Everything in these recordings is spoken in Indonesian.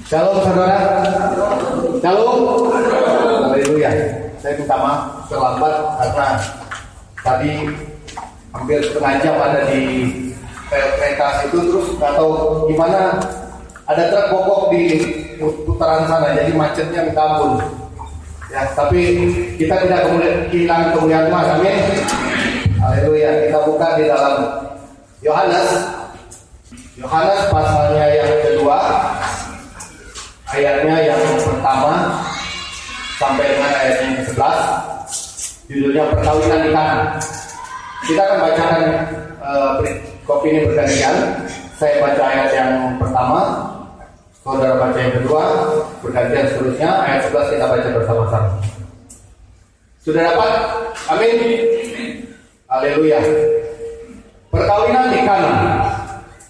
Shalom saudara. Shalom. Haleluya. Saya minta maaf terlambat karena tadi hampir setengah jam ada di kereta itu, terus nggak tahu gimana ada truk bokok di putaran sana, jadi macetnya minta ampun. Ya, tapi kita tidak kehilangan kemuliaan Tuhan. Amin. Haleluya. Kita buka di dalam Yohanes pasalnya yang kedua, ayatnya yang pertama sampai dengan ayat yang ke-11. Judulnya perkawinan di Kana. Kita akan bacakan kopi ini bergantian. Saya baca ayat yang pertama, saudara baca yang kedua, bergantian seterusnya. Ayat 11 kita baca bersama-sama. Sudah dapat? Amin. Haleluya. Perkawinan di Kana.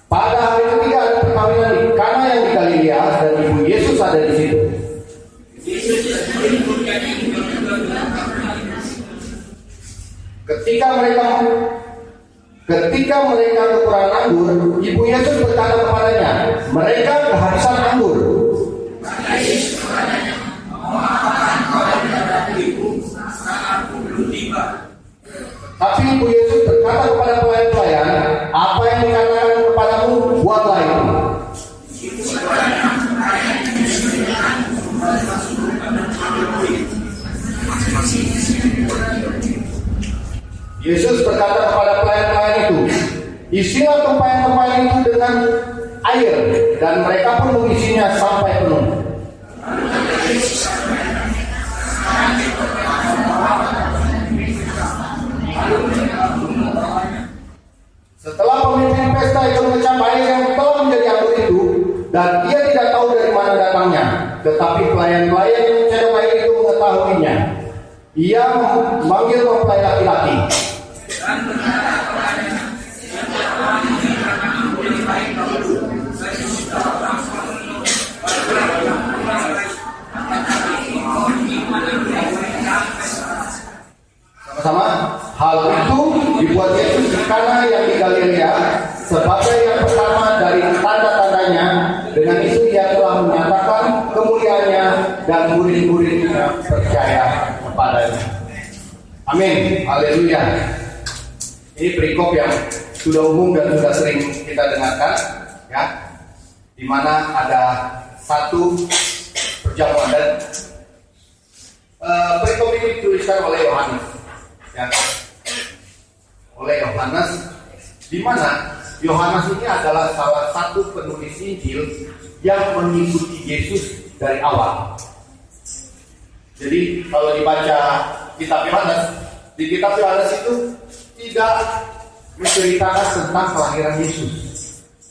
Pada hari ketiga ada perkawinan di Kana yang di Galilea, dan ibu Yesus ada di situ. Ketika mereka kekurangan anggur, ibu Yesus berkata kepadanya, mereka kehabisan anggur. Tapi ibu Yesus berkata kepada pelayan-pelayan, apa yang dikatakan kepadamu, buatlah itu. Yesus berkata kepada pelayan-pelayan itu, isilah tempayan-tempayan itu dengan air, dan mereka pun mengisinya sampai penuh. Setelah pemimpin pesta itu mengecap air yang telah menjadi anggur itu, dan ia tidak tahu dari mana datangnya, tetapi pelayan-pelayan yang mencedok air itu mengetahuinya. Ia memanggil mempelai laki-laki. Sama-sama, hal itu dibuat Yesus di Kana yang di Galilea sebagai yang pertama dari tanda-tandanya. Dengan itu ia telah menyatakan kemuliaannya, dan murid-muridnya percaya kepadanya. Amin. Haleluya. Ini perikop yang sudah umum dan sudah sering kita dengarkan, ya, di mana ada satu perjamuan, dan perikop ini dituliskan oleh Yohanes, ya, oleh Yohanes, di mana Yohanes ini adalah salah satu penulis Injil yang mengikuti Yesus dari awal. Jadi kalau dibaca kitab Yohanes, di kitab Yohanes itu tidak menceritakan tentang kelahiran Yesus,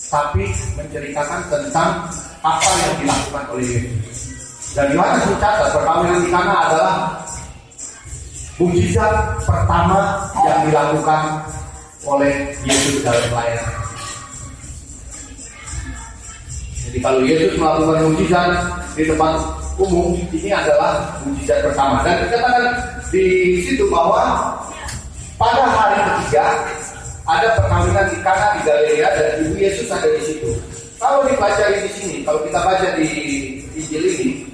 tapi menceritakan tentang apa yang dilakukan oleh Yesus. Dan Yohanes mencatat perkawinan di Kana adalah mukjizat pertama yang dilakukan oleh Yesus dalam pelayanan. Jadi kalau Yesus melakukan mukjizat di tempat umum, ini adalah mukjizat pertama. Dan dikatakan di situ bahwa pada hari ketiga ada perkawinan di Kana di Galilea, dan ibu Yesus ada di situ. Kalau dipelajari di sini, kalau kita baca di Injil ini,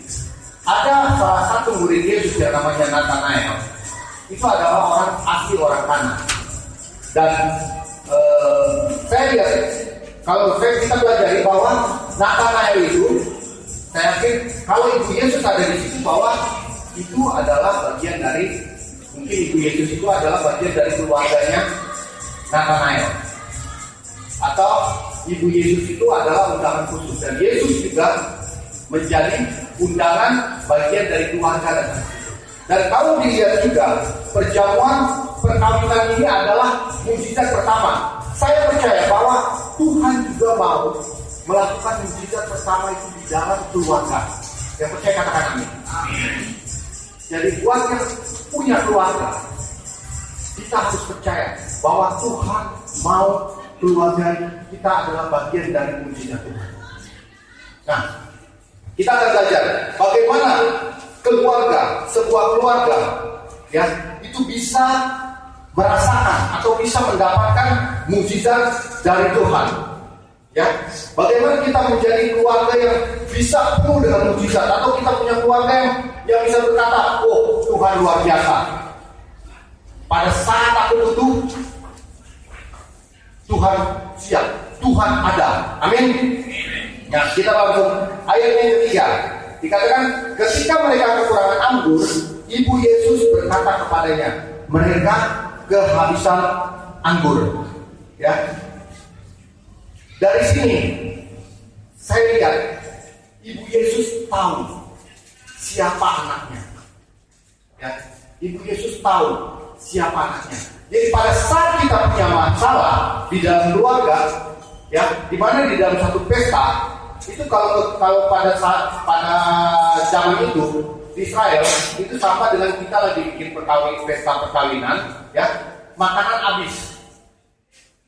ada salah satu murid Yesus yang namanya Nathanael. Itu adalah orang asli orang Kana. Dan saya lihat, kalau kita pelajari bahwa Nathanael itu, saya yakin kalau ibu Yesus ada di situ, bahwa itu adalah bagian dari, mungkin ibu Yesus itu adalah bagian dari keluarganya Nathanael, atau ibu Yesus itu adalah undangan khusus, dan Yesus juga menjadi undangan bagian dari keluarga. Dan kalau dilihat juga, perjamuan perkawinan ini adalah mukjizat pertama. Saya percaya bahwa Tuhan juga mau melakukan mukjizat pertama itu di dalam keluarga. Yang percaya katakan amin. Jadi buat yang punya keluarga, kita harus percaya bahwa Tuhan mau keluarga kita adalah bagian dari mukjizat Tuhan. Nah, kita akan belajar bagaimana keluarga, sebuah keluarga, ya, itu bisa merasakan atau bisa mendapatkan mukjizat dari Tuhan. Ya, bagaimana kita menjadi keluarga yang bisa penuh dengan mujizat, atau kita punya keluarga yang bisa berkata, oh Tuhan luar biasa. Pada saat aku butuh, Tuhan siap, Tuhan ada. Amin. Nah, kita langsung ayat yang ketiga. Dikatakan ketika mereka kekurangan anggur, Ibu Yesus berkata kepadanya, mereka kehabisan anggur. Ya. Dari sini saya lihat Ibu Yesus tahu siapa anaknya. Ya, Ibu Yesus tahu siapa anaknya. Jadi pada saat kita punya masalah di dalam keluarga, ya, di mana di dalam satu pesta, itu kalau pada zaman itu di Israel itu sama dengan kita lagi bikin pesta perkawinan, ya, makanan habis.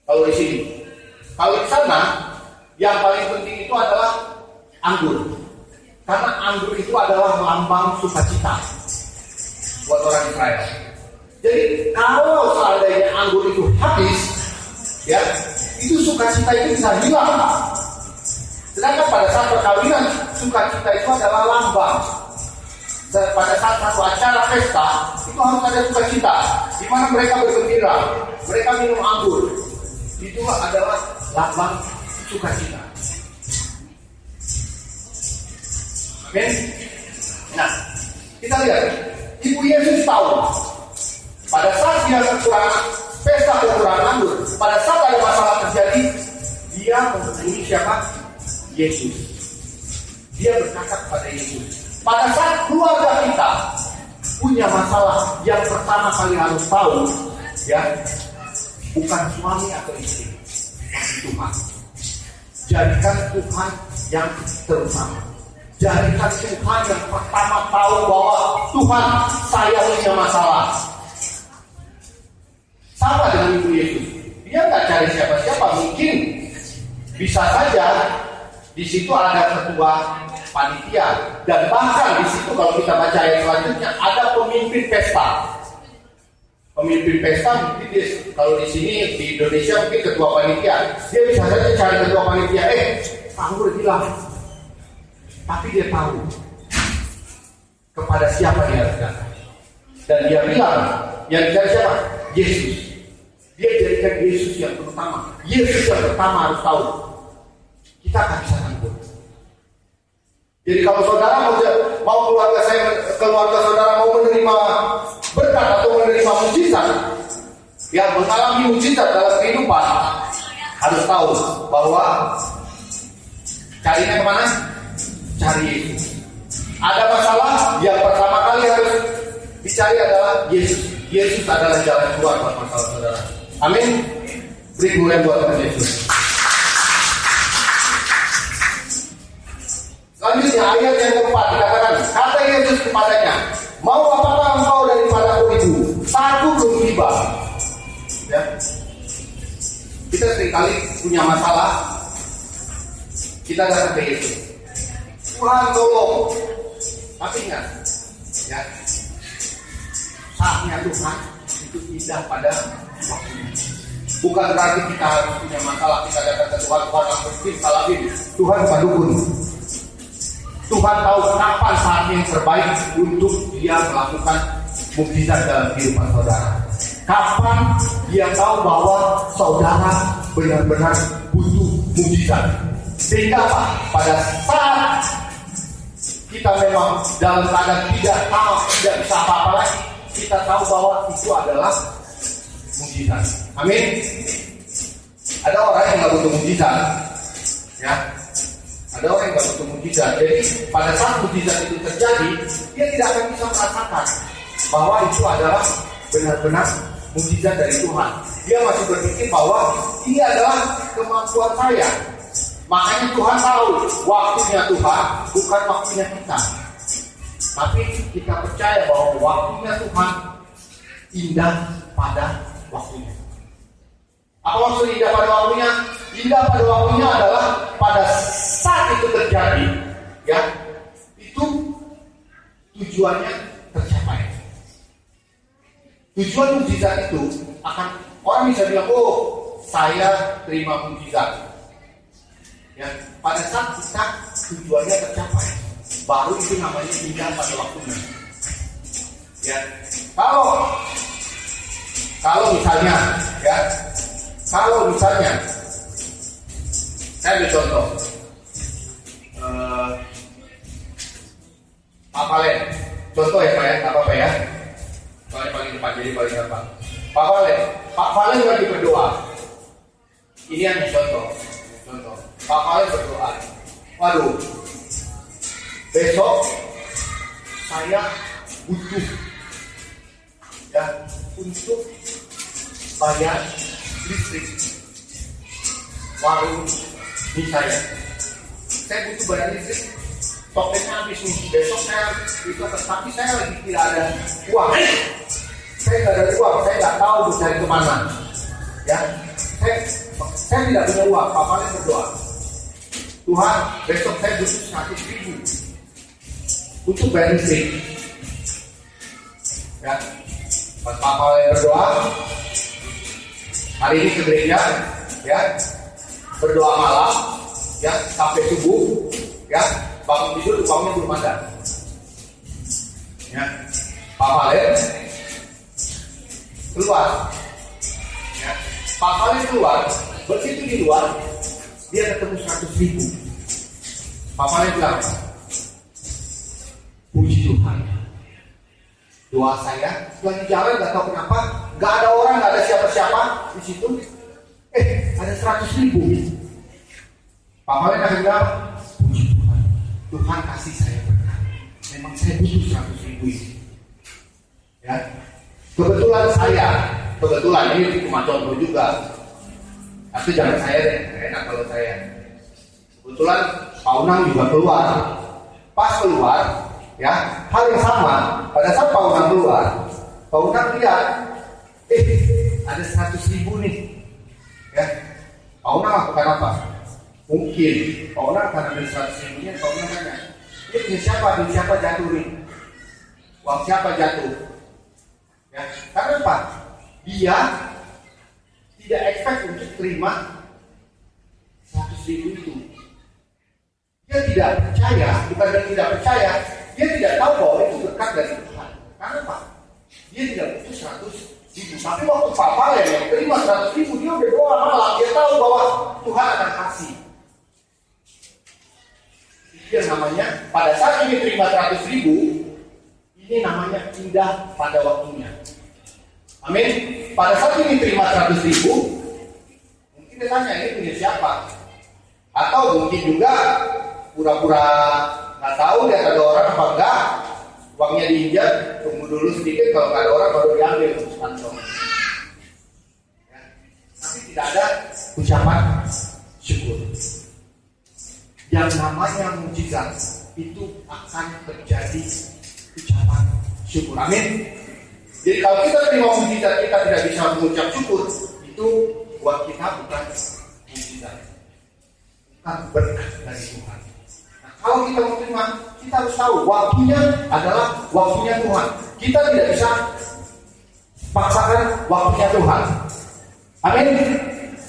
Kalau di sini. Kalau di sana, yang paling penting itu adalah anggur. Karena anggur itu adalah lambang sukacita buat orang Israel. Jadi kalau seandainya anggur itu habis, ya, itu sukacita itu bisa hilang. Sedangkan pada saat perkawinan, sukacita itu adalah lambang. Pada saat satu acara pesta, itu harus ada sukacita, di mana mereka bergembira, mereka minum anggur. Itu adalah lambang sukacita. Amin. Nah, kita lihat Ibu Yesus tahu pada saat dia kekurangan anggur, pada saat ada masalah terjadi, dia menghubungi siapa? Yesus. Dia berkata kepada Yesus. Pada saat keluarga kita punya masalah, yang pertama kali harus tahu, ya, bukan suami atau istri, tapi Tuhan. Jadikan Tuhan yang terutama. Jadikan Tuhan yang pertama tahu bahwa Tuhan, saya punya masalah. Sama dengan Ibu Yesus. Dia nggak cari siapa-siapa. Mungkin bisa saja di situ ada ketua panitia, dan bahkan di situ kalau kita baca ayat selanjutnya ada pemimpin pesta. Pemimpin pesta mungkin dia, kalau di sini di Indonesia mungkin ketua panitia, dia bisa saja cari ketua panitia, anggur hilang, tapi dia tahu kepada siapa dia harus datang, dan dia bilang yang dicari siapa? Yesus. Dia jadikan Yesus yang pertama. Yesus yang pertama harus tahu kita akan bisa anggur. Jadi kalau saudara mau keluarga saudara mau menerima berkat atau menerima mujizat, yang mengalami mujizat dalam kehidupan, harus tahu bahwa carinya kemana? Cari Yesus. Ada masalah, yang pertama kali harus dicari adalah Yesus. Yesus adalah jalan keluar buat masalah saudara. Amin. Beri kemuliaan buat Tuhan Yesus. Selanjutnya ayat yang keempat dikatakan, kata Yesus kepadanya, mau apakah engkau daripadaku itu? Aku belum tiba. Ya. Kita seringkali punya masalah, kita datang ke Yesus. Tuhan tolong. Tapi ingat, ya, saatnya Tuhan itu indah pada waktunya. Bukan berarti kita harus punya masalah, kita datang ke Tuhan, Tuhan ampun, salahin. Tuhan bukan dukun. Tuhan tahu kapan saatnya yang terbaik untuk dia melakukan mukjizat dalam kehidupan saudara. Kapan dia tahu bahwa saudara benar-benar butuh mukjizat. Sehingga apa? Pada saat kita memang dalam keadaan tidak tahu, tidak bisa apa-apa lagi, kita tahu bahwa itu adalah mukjizat. Amin. Ada orang yang nggak butuh mukjizat, ya. Ada orang yang nggak butuh mukjizat. Jadi pada saat mukjizat itu terjadi, dia tidak akan bisa merasakan bahwa itu adalah benar-benar mukjizat dari Tuhan. Dia masih berpikir bahwa ini adalah kemampuan saya. Makanya Tuhan tahu waktunya Tuhan bukan waktunya kita. Tapi kita percaya bahwa waktunya Tuhan indah pada waktunya. Apa maksud indah pada waktunya? Indah pada waktunya adalah pada saat itu terjadi, ya, itu tujuannya tercapai. Tujuan mukjizat itu akan orang bisa bilang, oh saya terima mukjizat. Ya, pada saat kita tujuannya tercapai, baru itu namanya indah pada waktunya. Ya, kalau misalnya, ya, kalau misalnya, saya ambil contoh, Pak Valen, contoh ya Pak ya, nggak apa-apa ya, soalnya paling depan jadi paling gampang. Pak Valen lagi berdoa. Ini hanya contoh. Pak Valen berdoa. Waduh, besok saya butuh ya untuk bayar listrik warung ini saya butuh bayar listrik, topetnya habis nih, besok saya itu, tapi saya lagi tidak ada uang, saya nggak tahu mau cari kemana, ya, saya tidak punya uang. Pak Valen berdoa, Tuhan, besok saya butuh 100.000 untuk bayar listrik. Ya, pas Pak Valen berdoa, hari ini ke gereja, ya, berdoa malam, ya, sampai subuh, ya, bangun tidur uangnya belum ada. Ya, Pak Valen keluar, ya, Pak Valen keluar, begitu di luar, dia ketemu 100.000. Pak Valen bilang, puji Tuhan, doa saya lagi jalan, gak tahu kenapa, gak ada orang, gak ada siapa-siapa di situ, ada 100.000. Pak Valen akan bilang, puji Tuhan, Tuhan kasih saya berkat, memang saya butuh 100.000 ini. Ya, kebetulan ini cuma contoh juga. Tapi jangan saya deh, enak kalau saya. Kebetulan Pak Unang juga keluar. Pas keluar, ya, hal yang sama. Pada saat Pak Unang keluar, Pak Unang lihat, ada 100.000 nih. Ya, Pak Unang lakukan apa? Mungkin Pak Unang akan ada 100.000-nya. Pak Unang tanya, ini siapa jatuh nih? Uang siapa jatuh? Ya, karena apa? Dia tidak expect untuk terima 100.000 itu. Dia tidak percaya, bukan dia tidak percaya, dia tidak tahu bahwa itu berkat dari Tuhan. Karena apa? Dia tidak butuh 100.000. Tapi waktu Pak Valen yang terima 100.000, dia udah doa malam, dia tahu bahwa Tuhan akan kasih. Itu yang namanya, pada saat ini terima 100.000, ini namanya indah pada waktunya. Amin. Pada saat ini terima 100.000, mungkin dia tanya, ini punya siapa? Atau mungkin juga pura-pura nggak tahu dia ada orang apa enggak, uangnya diinjak, tunggu dulu sedikit, kalau nggak ada orang baru diambil untuk kantong. Ya. Tapi tidak ada ucapan syukur. Yang namanya mujizat itu akan terjadi ucapan syukur. Amin. Jadi kalau kita terima mujizat, kita tidak bisa mengucap syukur, itu buat kita bukan mujizat, bukan berkat dari Tuhan. Nah, kalau kita mau terima, kita harus tahu waktunya adalah waktunya Tuhan. Kita tidak bisa paksakan waktunya Tuhan. Amin.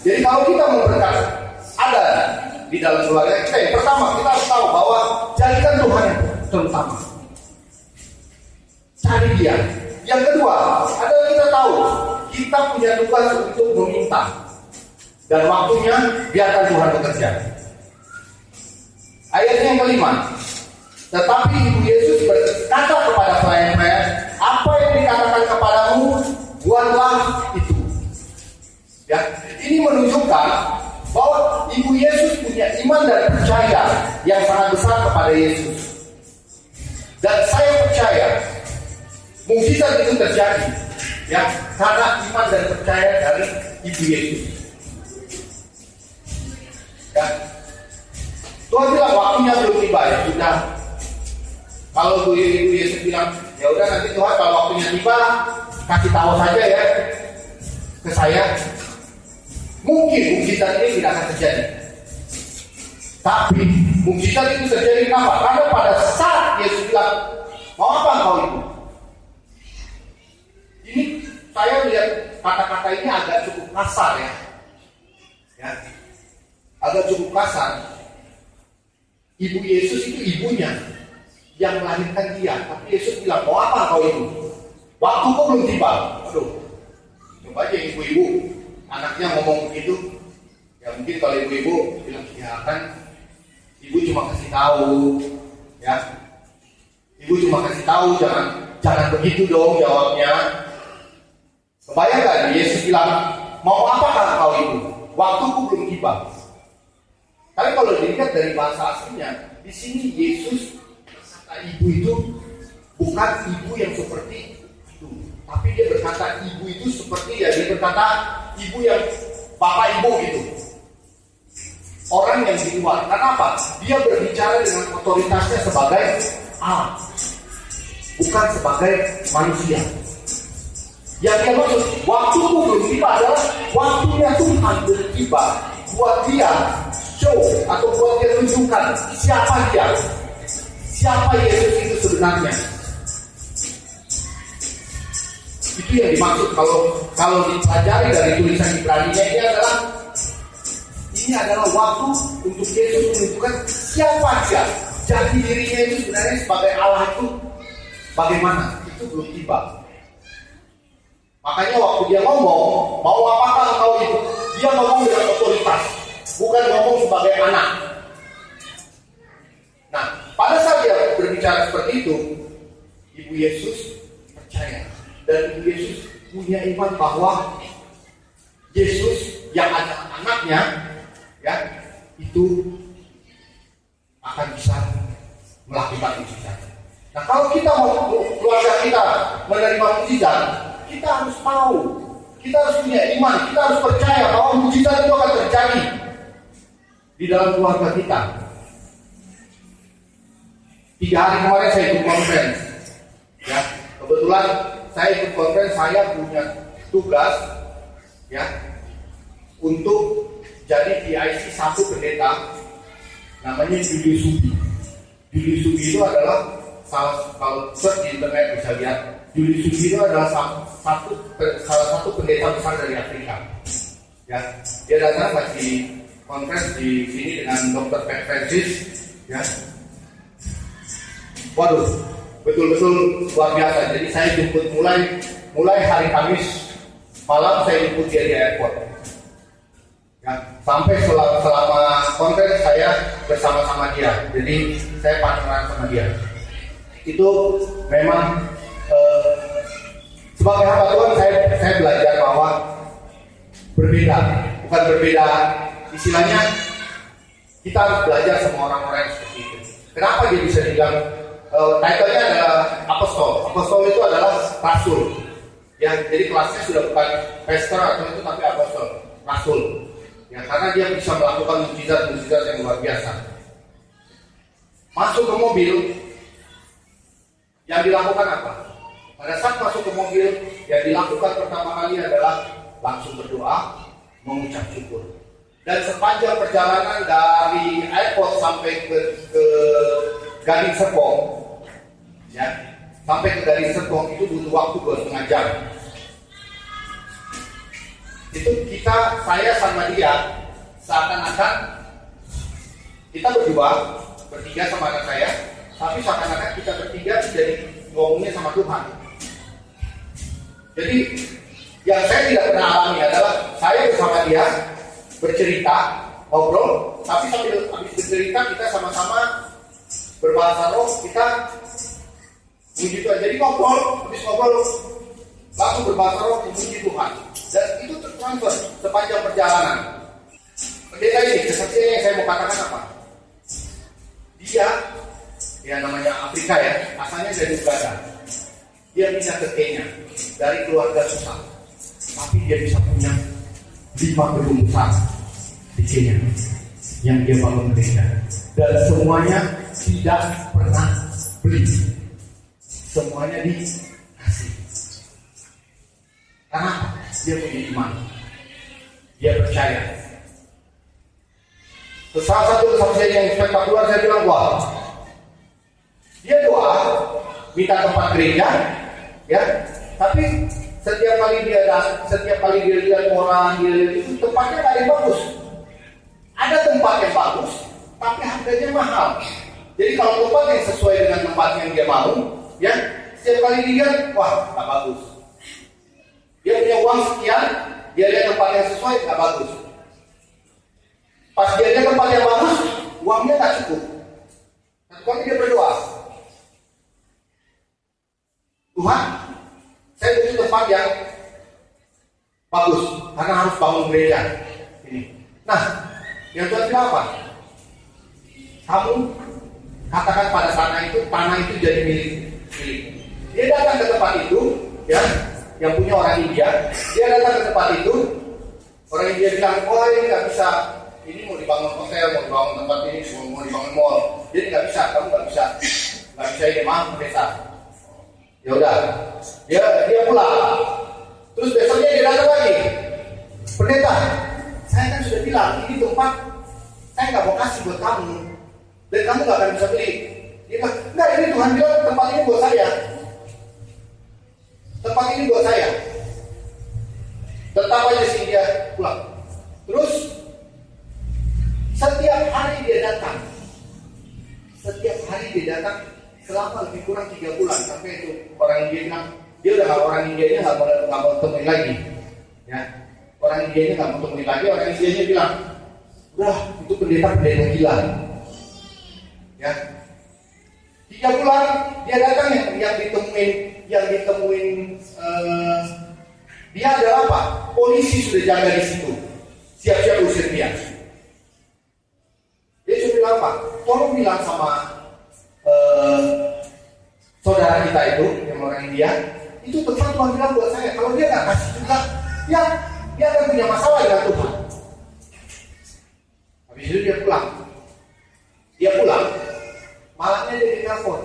Jadi kalau kita mau berkat ada di dalam keluarga kita, yang pertama kita harus tahu bahwa jadikan Tuhan yang terutama. Cari Dia. Yang kedua, adalah kita tahu kita punya tugas untuk meminta, dan waktunya biarkan Tuhan bekerja. Ayat yang kelima, tetapi Ibu Yesus berkata kepada pelayan-pelayan, apa yang dikatakan kepadamu, buatlah itu. Ya, ini menunjukkan bahwa Ibu Yesus punya iman dan percaya yang sangat besar kepada Yesus. Dan saya percaya mujizat itu terjadi, ya, karena iman dan percaya dari Ibu Yesus. Ya. Tuhan bilang waktunya belum tiba, ya sudah. Kalau Ibu Yesus bilang, ya udah nanti Tuhan kalau waktunya tiba kasih tahu saja ya ke saya, mungkin mujizat ini tidak akan terjadi. Tapi mujizat itu terjadi kenapa? Karena pada saat Yesus bilang, mau apa engkau itu? Ini saya lihat kata-kata ini agak cukup kasar, ya. Agak cukup kasar. Ibu Yesus itu ibunya yang melahirkan dia. Tapi Yesus bilang, mau apa kau itu? Waktuku belum tiba. Aduh, coba aja ibu-ibu anaknya ngomong begitu. Ya mungkin kalau ibu-ibu bilang, ya kan ibu cuma kasih tahu, ya. Ibu cuma kasih tahu, jangan begitu dong jawabnya. Kebayangkan Yesus bilang, mau apakah kau itu? Waktuku belum tiba. Tapi kalau dilihat dari bahasa aslinya, di sini Yesus kata ibu itu bukan ibu yang seperti itu, tapi dia berkata ibu itu seperti dia berkata ibu yang bapak ibu itu. Orang yang di luar. Kenapa? Dia berbicara dengan otoritasnya sebagai Allah, bukan sebagai manusia. Yang dia maksud, waktuku belum tiba adalah waktunya Tuhan belum tiba buat dia show atau buat dia tunjukkan siapa dia, siapa Yesus itu sebenarnya. Itu yang dimaksud kalau dipelajari dari tulisan Ibrani-nya ini adalah waktu untuk Yesus menunjukkan siapa dia. Jati dirinya itu sebenarnya sebagai Allah itu bagaimana? Itu belum tiba. Makanya waktu dia ngomong, mau apakah kau itu? Dia ngomong dengan otoritas, bukan ngomong sebagai anak. Nah, pada saat dia berbicara seperti itu, Ibu Yesus percaya. Dan Ibu Yesus punya iman bahwa Yesus yang ada anaknya, ya, itu akan bisa melakukan mujizat. Nah, kalau kita mau keluarga kita menerima mujizat, kita harus tahu, kita harus punya iman, kita harus percaya bahwa mujizat itu akan terjadi di dalam keluarga kita. 3 hari kemarin saya ikut conference, ya, kebetulan saya ikut conference, saya punya tugas, ya, untuk jadi PIC satu pendeta, namanya Julius Subi. Julius Subi itu adalah kalau search di internet bisa lihat, Julius Subi itu adalah salah satu pendeta besar dari Afrika. Ya, dia datang lagi conference di sini dengan Dr. Pat Francis, ya. Waduh, betul-betul luar biasa. Jadi saya jemput mulai hari Kamis malam, saya jemput dia di airport. Ya, sampai selama konferensi saya bersama-sama dia. Jadi saya partneran sama dia. Itu memang sebagai hamba Tuhan saya belajar bahwa berbeda, bukan berbeda istilahnya, kita harus belajar sama orang-orang seperti itu. Kenapa dia bisa dibilang title-nya adalah apostol. Apostol itu adalah rasul. Ya, jadi kelasnya sudah bukan pastor atau itu, tapi apostol, rasul. Ya, karena dia bisa melakukan mujizat-mujizat yang luar biasa. Masuk ke mobil, yang dilakukan apa? Pada saat masuk ke mobil, yang dilakukan pertama kali adalah langsung berdoa, mengucap syukur. Dan sepanjang perjalanan dari airport sampai ke Gading Serpong, ya, sampai ke Gading Serpong itu butuh waktu 2,5 jam. Itu saya sama dia seakan-akan kita berdua, bertiga sama anak saya, tapi seakan-akan kita bertiga jadi ngomongnya sama Tuhan. Jadi yang saya tidak pernah alami adalah saya bersama dia bercerita, ngobrol, tapi sambil habis bercerita kita sama-sama berbahasa roh, kita memuji Tuhan. Jadi habis ngobrol langsung berbahasa roh memuji Tuhan. Dan itu tertransfer sepanjang perjalanan. Pendeta ini, kesaksian yang saya mau katakan apa? Dia, ya namanya Afrika ya, asalnya dari Uganda. Dia pindah ke Kenya dari keluarga susah, tapi dia bisa punya 5 gedung besar di Kenya yang dia bangun gereja. Dan semuanya tidak pernah beli, semuanya dikasih. Karena dia punya iman, dia percaya. Salah satu kesaksian yang spektakuler, saya bilang, wah, dia doa minta tempat gereja, ya, tapi setiap kali dia lihat orang, dia lihat itu tempatnya nggak ada yang bagus. Ada tempat yang bagus, tapi harganya mahal. Jadi kalau tempat yang sesuai dengan tempat yang dia mau, ya setiap kali dilihat, wah nggak bagus. Dia punya uang sekian, dia lihat tempat yang sesuai, nggak bagus. Pas dia lihat tempat yang bagus, uangnya nggak cukup. Satu kali dia berdoa, Tuhan, saya butuh tempat yang bagus, karena harus bangun gereja ini. Nah, yang Tuhan bilang apa? Kamu katakan pada tanah itu jadi milik. Dia datang ke tempat itu, ya, yang punya orang India. Dia datang ke tempat itu, orang India bilang, oh ini nggak bisa, ini mau dibangun hotel, mau dibangun tempat ini, mau dibangun mall. Jadi nggak bisa, kamu nggak bisa ini, maaf pendeta. Ya udah, dia pulang. Terus besoknya dia datang lagi, pendeta, saya kan sudah bilang ini tempat saya nggak mau kasih buat kamu, dan kamu nggak akan bisa beli. Dia bilang, enggak, ini Tuhan bilang tempat ini buat saya. Tempat ini buat saya. Tetap aja sih dia pulang. Terus setiap hari dia datang. Selama lebih kurang 3 bulan sampai itu orang India bilang, dia udah orang Indianya nggak mau temuin lagi. Ya, orang Indianya nggak mau temuin lagi. Orang Indianya bilang, udah itu pendeta gila. Ya, 3 bulan dia datang yang ditemuin dia adalah apa? Polisi sudah jaga di situ, siap-siap usir dia. Dia cuma bilang apa? Tolong bilang sama saudara kita itu yang orang India, itu tempat Tuhan bilang buat saya. Kalau dia nggak kasih juga, dia akan punya masalah dengan Tuhan. Habis itu dia pulang. Malamnya dia ditelepon.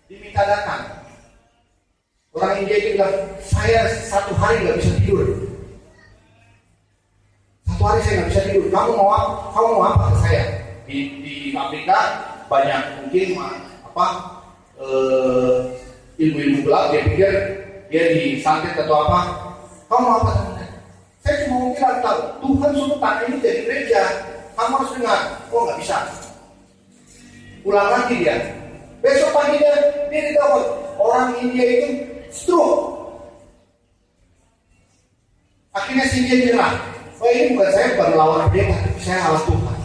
Diminta datang. Orang India itu bilang, saya 1 hari nggak bisa tidur. 1 hari saya nggak bisa tidur. Kamu mau apa ke saya? Di Afrika banyak mungkin ilmu-ilmu gelap. Dia pikir dia disantet atau apa. Kamu mau apa? Saya cuma mau bilang, Tuhan suruh tanah ini jadi gereja. Kamu harus dengar. Oh nggak bisa. Pulang lagi dia. Besok paginya dia ditelepon. Orang India itu stroke. Akhirnya si dia bilang, oh ini bukan saya berlawan pendeta, tapi saya alat Tuhan.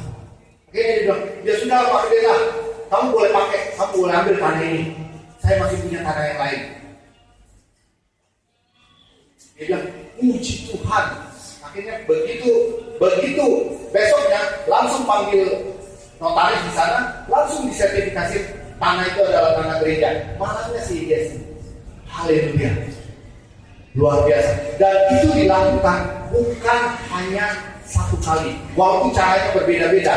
Akhirnya dia bilang, ya sudah Pak Pendeta, kamu boleh pakai, kamu boleh ambil tanah ini. Saya masih punya tanah yang lain. Dia bilang, puji Tuhan. Akhirnya begitu besoknya langsung panggil notaris di sana, langsung disertifikasi tanah itu adalah tanah gereja. Malamnya sih dia sih. Haleluya. Luar biasa. Dan itu dilakukan bukan hanya 1 kali. Walaupun caranya berbeda-beda.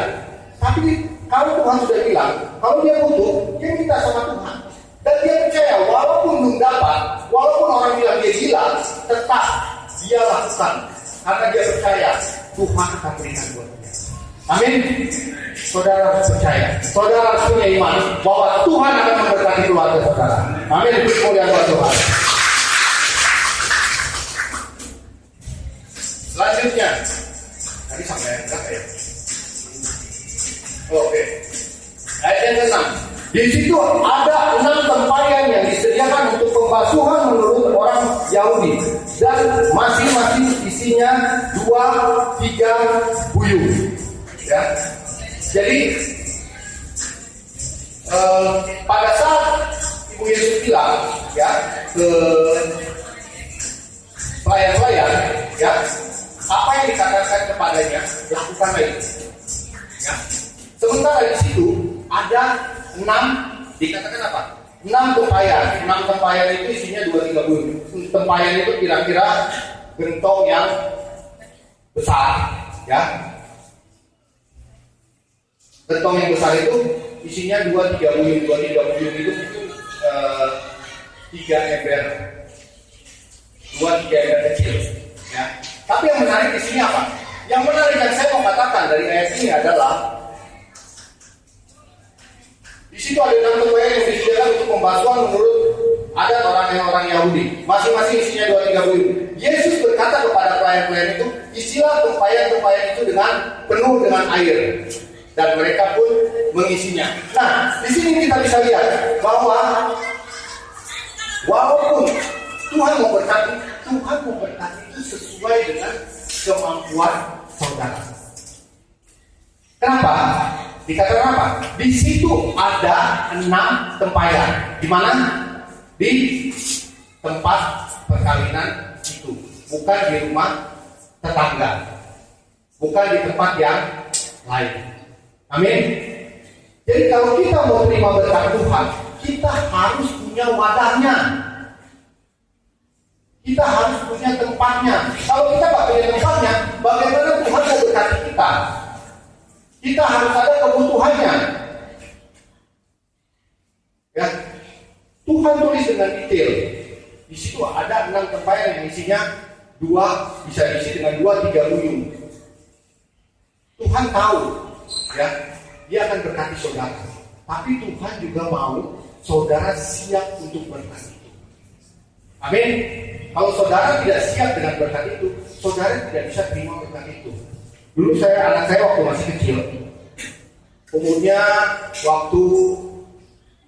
Tapi kalau Tuhan sudah bilang, kalau dia butuh, dia minta sama Tuhan. Dan dia percaya, walaupun belum dapat, walaupun orang bilang dia gila, tetap dia lakukan. Karena dia percaya, Tuhan akan berikan buat dia. Amin. Saudara harus percaya. Saudara harus punya iman bahwa Tuhan akan memberkati keluarga saudara. Amin. Kemuliaan buat Tuhan. Selanjutnya, tadi sampai berapa ya? Oke. Ayat yang ke-6. Di situ ada 6 tempayan yang disediakan untuk pembasuhan menurut orang Yahudi, dan masing-masing isinya 2-3 buyung. Ya. Jadi pada saat Ibu Yesus bilang ya ke pelayan-pelayan, ya, apa yang dikatakan kepadanya lakukanlah itu. Ya. Sementara di situ ada 6, dikatakan apa? 6 tempayan. 6 tempayan itu isinya 2-3 buyung. Tempayan itu kira-kira gentong yang besar, ya. Gentong yang besar itu isinya 2-3 buyung. 2-3 buyung itu 3 ember. 2-3 ember kecil, ya. Tapi yang menarik di sini apa? Yang menarik yang saya mau katakan dari ayat ini adalah di situ ada 6 tempayan yang disediakan untuk pembasuhan menurut adat orang Yahudi. Masing-masing isinya 2-3 buyung. Yesus berkata kepada pelayan-pelayan itu, isilah tempayan-tempayan itu penuh dengan air dan mereka pun mengisinya. Nah, di sini kita bisa lihat bahwa walaupun Tuhan mau berkati itu sesuai dengan kemampuan saudara. Kenapa? Dikatakan apa? Di situ ada 6 tempayan. Di mana? Di tempat perkawinan itu, bukan di rumah tetangga, bukan di tempat yang lain. Amin. Jadi kalau kita mau terima berkat Tuhan, kita harus punya wadahnya. Kita harus punya tempatnya. Kalau kita nggak punya tempatnya, bagaimana Tuhan mau berkati kita? Kita harus ada kebutuhannya. Ya, Tuhan tulis dengan detail. Di situ ada 6 tempayan yang isinya 2, bisa diisi dengan 2-3 buyung. Tuhan tahu, ya, Dia akan berkati saudara. Tapi Tuhan juga mau saudara siap untuk berkat itu. Amin. Kalau saudara tidak siap dengan berkat itu, saudara tidak bisa terima berkat itu. Dulu anak saya waktu masih kecil, umurnya waktu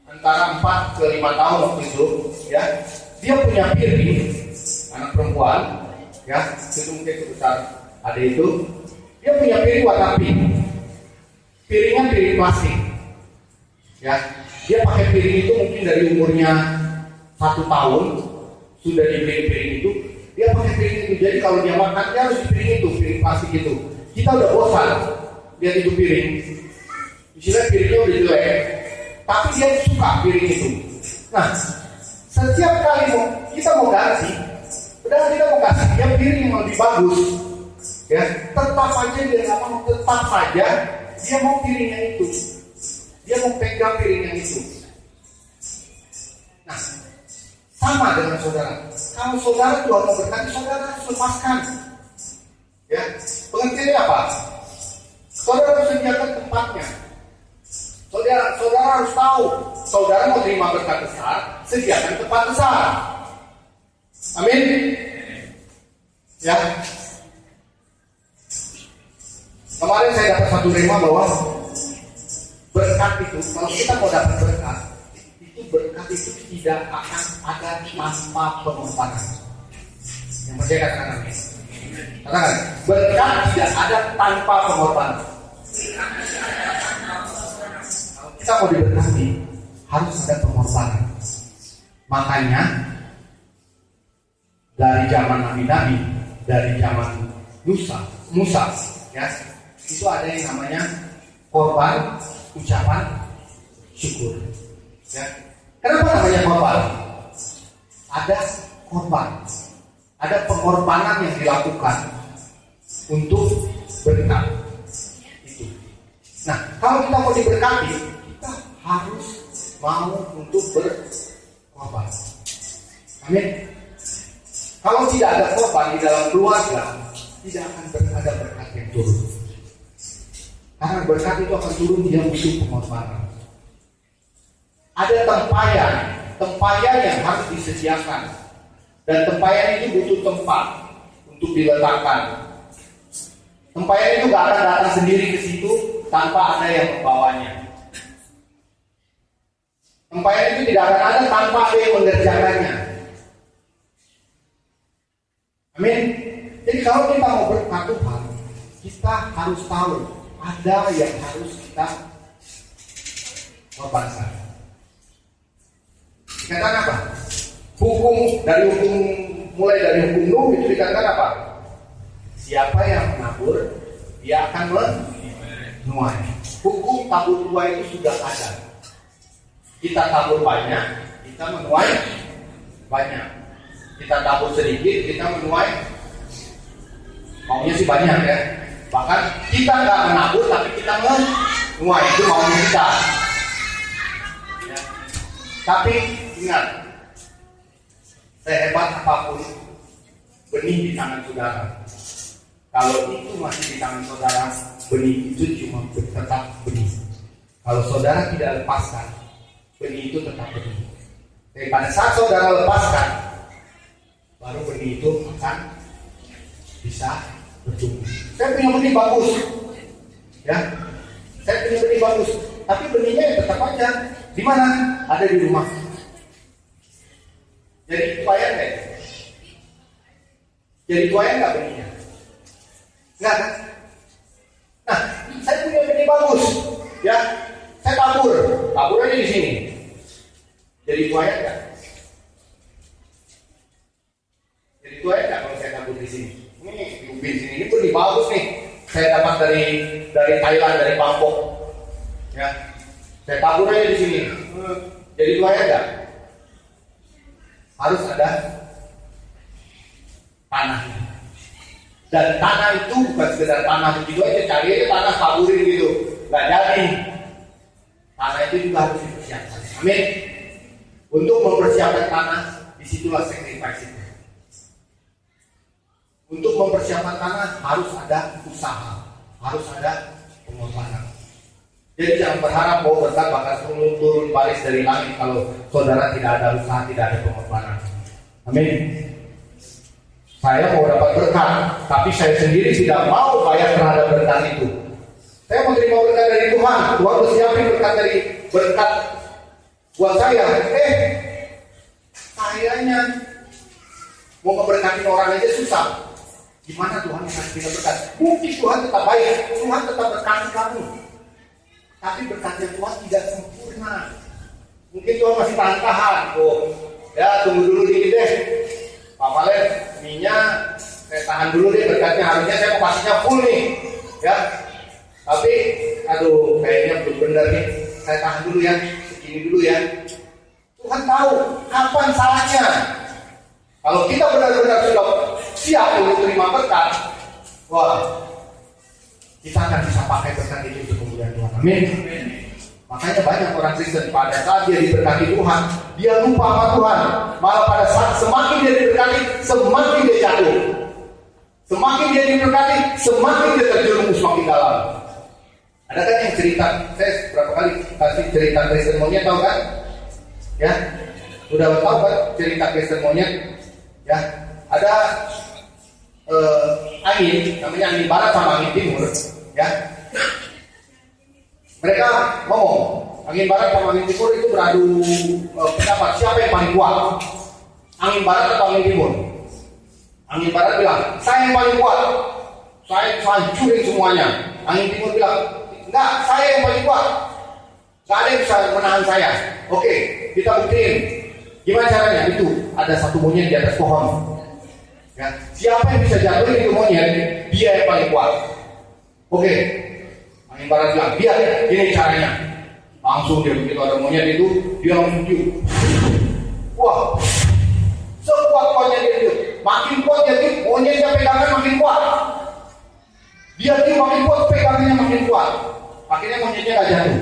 antara 4 ke 5 tahun waktu itu, ya, dia punya piring, anak perempuan, ya, itu mungkin sebesar adik itu, dia punya piring warna pink, piringnya piring plastik, ya, dia pakai piring itu mungkin dari umurnya 1 tahun, sudah dibeli piring itu, dia pakai piring itu, jadi kalau dia makan, dia harus di piring itu, piring plastik itu. Kita udah bosan lihat itu piring, misalnya piringnya udah jelek, tapi dia suka piring itu. Nah, setiap kali kita mau ganti, padahal kita mau kasih dia piring yang lebih bagus, ya, tetap aja dia nggak mau, tetap saja dia mau piringnya itu, dia mau pegang piring yang itu. Nah, sama dengan saudara. Kalau saudara Tuhan mau berkati, saudara harus lepaskan. Ya, pengertiannya apa? Saudara harus sediakan tempatnya. Saudara harus tahu, saudara mau terima berkat besar, sediakan tempat besar. Amin. Ya. Kemarin saya dapat satu rema bahwa berkat itu, kalau kita mau dapat berkat itu tidak akan ada tanpa pengorbanan. Yang percaya katakan amin. Katakan, berkat tidak ada tanpa pengorbanan. Kalau kita mau diberkati, harus ada pengorbanan. Makanya dari zaman Nabi-Nabi, dari zaman Musa, ya, itu ada yang namanya korban ucapan syukur. Ya. Kenapa namanya korban? Ada korban, ada pengorbanan yang dilakukan untuk berkat itu. Nah, kalau kita mau diberkati, kita harus mau untuk berkorban. Amin. Kalau tidak ada korban di dalam keluarga, tidak akan ada berkat yang turun. Karena berkat itu akan turun, dia butuh pengorbanan. Ada tempayan yang harus disediakan, dan tempayan itu butuh tempat untuk diletakkan. Tempayan itu gak akan datang sendiri ke situ tanpa ada yang membawanya. Tempayan itu tidak akan ada tanpa ada yang mengerjakannya. Amin. Jadi kalau kita mau berkat Tuhan, kita harus tahu ada yang harus kita korbankan. Dikatakan apa? Mulai dari hukum Nuh itu dikatakan apa? Siapa yang menabur, dia akan menuai. Hukum tabur tuai itu sudah ada. Kita tabur banyak, kita menuai banyak. Kita tabur sedikit, kita menuai maunya sih banyak, ya. Bahkan kita nggak menabur, tapi kita menuai, itu maunya kita. Ya. Tapi ingat, sehebat apapun benih di tangan saudara, kalau itu masih di tangan saudara, benih itu cuma tetap benih. Kalau saudara tidak lepaskan, benih itu tetap benih. Tapi pada saat saudara lepaskan, baru benih itu akan bisa bertumbuh. Saya punya benih bagus, ya. Saya punya benih bagus, tapi benihnya tetap aja di mana? Ada di rumah. Jadi tuayan nggak? Jadi tuayan nggak benihnya? Nggak kan? Nah, saya punya benih bagus, ya. Saya tabur aja di sini. Jadi tuayan nggak? Jadi tuayan nggak kalau saya tabur di sini? Ini di ubin sini, ini benih bagus nih. Saya dapat dari Thailand, dari Bangkok, ya. Saya tabur aja di sini. Jadi tuayan nggak? Harus ada tanahnya. Dan tanah itu bukan sekedar tanah begitu aja, cari aja tanah taburin gitu, nggak jadi. Tanah itu juga harus dipersiapkan. Amin. Untuk mempersiapkan tanah, disitulah sacrifice itu. Untuk mempersiapkan tanah harus ada usaha, harus ada pengorbanan. Jadi jangan berharap bahwa berkat bakal turun balik dari langit kalau saudara tidak ada usaha, tidak ada pengorbanan. Amin. Saya mau dapat berkat, tapi saya sendiri tidak mau bayar terhadap berkat itu. Saya mau terima berkat dari Tuhan. Tuhan bersiapin berkat buat saya. Kayaknya mau ngeberkatin orang aja susah. Gimana Tuhan kasih kita berkat? Mungkin Tuhan tetap baik, Tuhan tetap berkati kamu. Tapi berkatnya Tuhan tidak sempurna. Mungkin Tuhan masih tahan-tahan. Ya tunggu dulu dikit deh. Pak Valen, minyak saya tahan dulu deh berkatnya. Harusnya saya mau kasihnya full nih, ya. Tapi, aduh, kayaknya belum benar nih. Saya tahan dulu ya, segini dulu ya. Tuhan tahu kapan salahnya. Kalau kita benar-benar sudah siap untuk terima berkat, wah, kita akan bisa pakai berkat itu untuk kemuliaan Tuhan. Amin. Makanya banyak orang Kristen pada saat dia diberkati Tuhan, dia lupa sama Tuhan. Malah pada saat semakin dia diberkati, semakin dia jatuh. Semakin dia diberkati, semakin dia terjerumus semakin dalam. Ada kan yang cerita, saya berapa kali kasih cerita Kristen monyet, tahu kan? Ya, udah tahu kan cerita Kristen monyet? Ya, ada angin, namanya angin barat sama angin timur, ya. Mereka ngomong, angin barat sama angin timur itu beradu pendapat siapa yang paling kuat, angin barat atau angin timur. Angin barat bilang, saya yang paling kuat, saya hancurin semuanya. Angin timur bilang, enggak, saya yang paling kuat, nggak ada yang bisa menahan saya. Oke, kita buktiin. Gimana caranya? Itu ada satu monyet di atas pohon. Ya, siapa yang bisa jatuhin itu monyet, dia yang paling kuat. Oke. Angin barat bilang, dia gini caranya. Langsung dia begitu ada monyet itu, dia langsung tiup. Wah, sekuat-kuatnya dia tiup. Makin kuat dia tiup, monyetnya pegangan makin kuat. Dia tiup makin kuat, pegangannya makin kuat. Akhirnya monyetnya gak jatuh.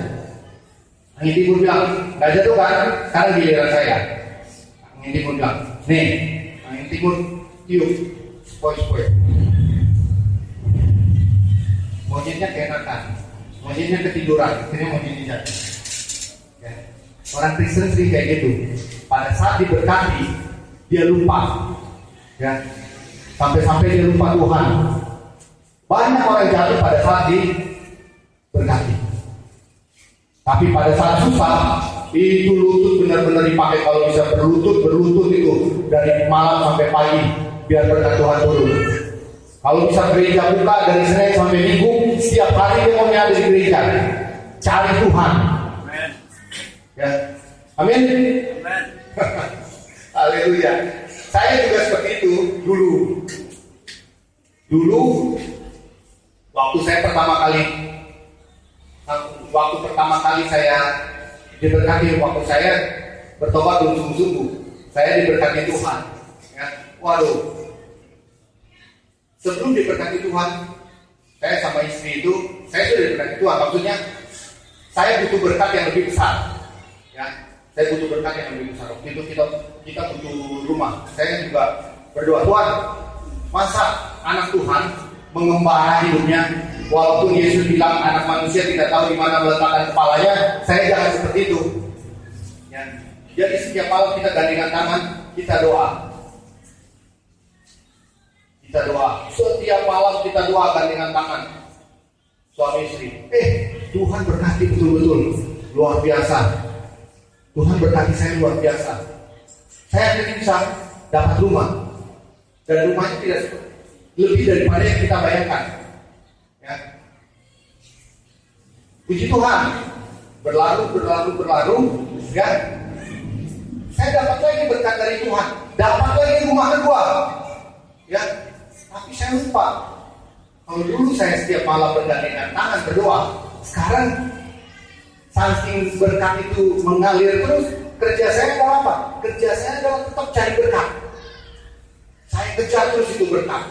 Angin timur bilang, gak jatuh kan? Sekarang giliran saya. Angin timur bilang, nih, angin timur tiup, spoi-spoi. Monyetnya keenakan, monyetnya ketiduran, akhirnya monyetnya jatuh. Ya. Orang Kristen sering kayak gitu. Pada saat diberkati, dia lupa, ya, sampai-sampai dia lupa Tuhan. Banyak orang jatuh pada saat diberkati. Tapi pada saat susah, itu lutut benar-benar dipakai. Kalau bisa berlutut itu dari malam sampai pagi, biar berkat Tuhan turun. Kalau bisa gereja buka dari Senin sampai Minggu, setiap hari dia mau ada di gereja, cari Tuhan. Amin. Ya, amin. Amin. Haleluya. Saya juga seperti itu dulu. Waktu pertama kali saya diberkati, waktu saya bertobat sungguh-sungguh, saya diberkati Tuhan. Ya, waduh. Sebelum diberkati Tuhan, saya sama istri itu, saya sudah diberkati Tuhan. Maksudnya, saya butuh berkat yang lebih besar. Ya, saya butuh berkat yang lebih besar. Waktu itu kita butuh rumah. Saya juga berdoa, Tuhan, masa anak Tuhan mengembara hidupnya, walaupun Yesus bilang anak manusia tidak tahu di mana meletakkan kepalanya, saya jangan seperti itu. Ya. Jadi setiap malam kita gandengan tangan, kita doa. Kita doa, setiap malam kita doakan dengan tangan suami istri. Tuhan berkati betul-betul, luar biasa. Tuhan berkati saya luar biasa. Saya akhirnya bisa dapat rumah, dan rumahnya tidak lebih daripada yang kita bayangkan. Ya. Puji Tuhan, berlalu, ya. Saya dapat lagi berkat dari Tuhan, dapat lagi rumah kedua, ya. Tapi saya lupa, kalau dulu saya setiap malam bergandengan tangan berdoa, sekarang saking berkat itu mengalir terus, kerja saya adalah apa? Kerja saya adalah tetap cari berkat. Saya kejar terus itu berkat.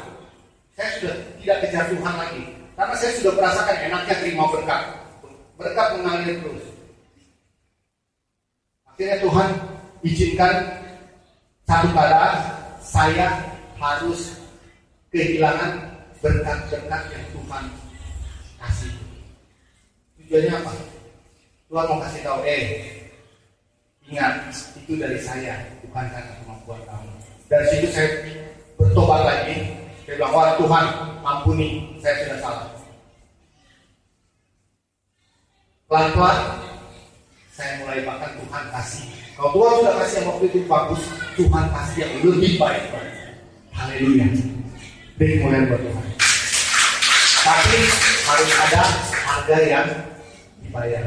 Saya sudah tidak kejar Tuhan lagi, karena saya sudah merasakan enaknya terima berkat. Berkat mengalir terus. Akhirnya Tuhan izinkan satu keadaan, saya harus kehilangan berkat-berkat yang Tuhan kasih. Tujuannya apa? Tuhan mau kasih tahu, ingat, itu dari saya, bukan karena kemampuan kamu. Dari situ saya bertobat lagi. Saya bilang, wah Tuhan, ampuni, saya sudah salah. Pelan-pelan, saya mulai bahkan Tuhan kasih. Kalau Tuhan sudah kasih yang waktu itu bagus, Tuhan kasih yang lebih baik. Haleluya. Dimulai buat Tuhan. Tapi harus ada harga yang dibayar.